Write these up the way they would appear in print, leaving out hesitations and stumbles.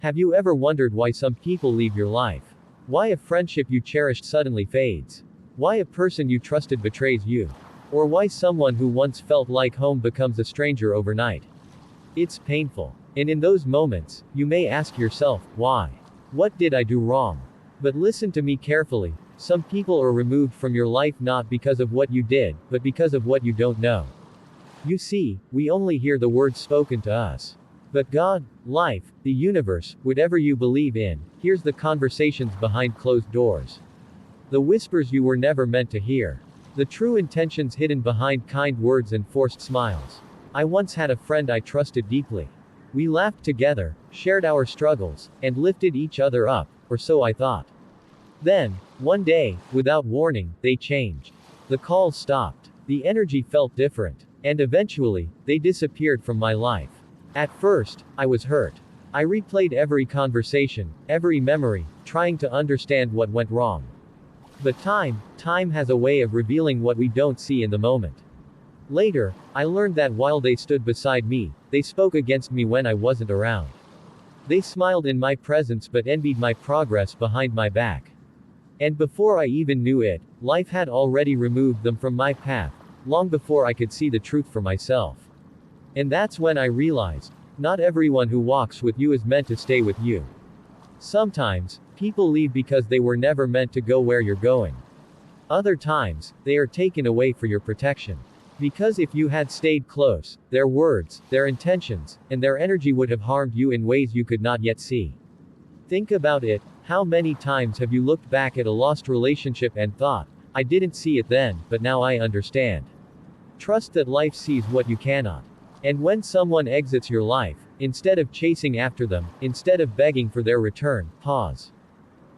Have you ever wondered why some people leave your life? Why a friendship you cherished suddenly fades? Why a person you trusted betrays you? Or why someone who once felt like home becomes a stranger overnight? It's painful. And in those moments, you may ask yourself, why? What did I do wrong? But listen to me carefully. Some people are removed from your life not because of what you did, but because of what you don't know. You see, we only hear the words spoken to us. But God, life, the universe, whatever you believe in, hears the conversations behind closed doors. The whispers you were never meant to hear. The true intentions hidden behind kind words and forced smiles. I once had a friend I trusted deeply. We laughed together, shared our struggles, and lifted each other up, or so I thought. Then, one day, without warning, they changed. The calls stopped. The energy felt different. And eventually, they disappeared from my life. At first, I was hurt. I replayed every conversation, every memory, trying to understand what went wrong. But time has a way of revealing what we don't see in the moment. Later, I learned that while they stood beside me, they spoke against me when I wasn't around. They smiled in my presence but envied my progress behind my back. And before I even knew it, life had already removed them from my path, long before I could see the truth for myself. And that's when I realized, not everyone who walks with you is meant to stay with you. Sometimes, people leave because they were never meant to go where you're going. Other times, they are taken away for your protection. Because if you had stayed close, their words, their intentions, and their energy would have harmed you in ways you could not yet see. Think about it, how many times have you looked back at a lost relationship and thought, I didn't see it then, but now I understand. Trust that life sees what you cannot. And when someone exits your life, instead of chasing after them, instead of begging for their return, pause.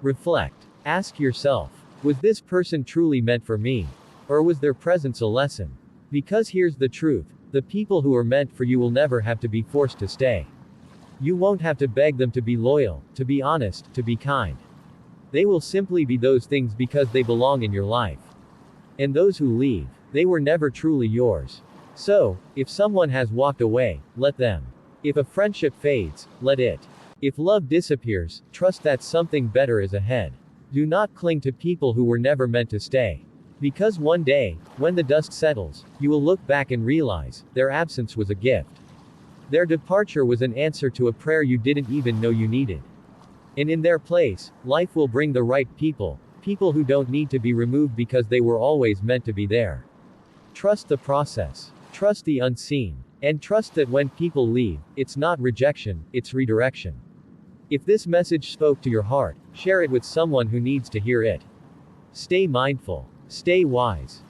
Reflect. Ask yourself, was this person truly meant for me? Or was their presence a lesson? Because here's the truth, the people who are meant for you will never have to be forced to stay. You won't have to beg them to be loyal, to be honest, to be kind. They will simply be those things because they belong in your life. And those who leave, they were never truly yours. So, if someone has walked away, let them. If a friendship fades, let it. If love disappears, trust that something better is ahead. Do not cling to people who were never meant to stay. Because one day, when the dust settles, you will look back and realize, their absence was a gift. Their departure was an answer to a prayer you didn't even know you needed. And in their place, life will bring the right people, people who don't need to be removed because they were always meant to be there. Trust the process. Trust the unseen. And trust that when people leave, it's not rejection, it's redirection. If this message spoke to your heart, share it with someone who needs to hear it. Stay mindful. Stay wise.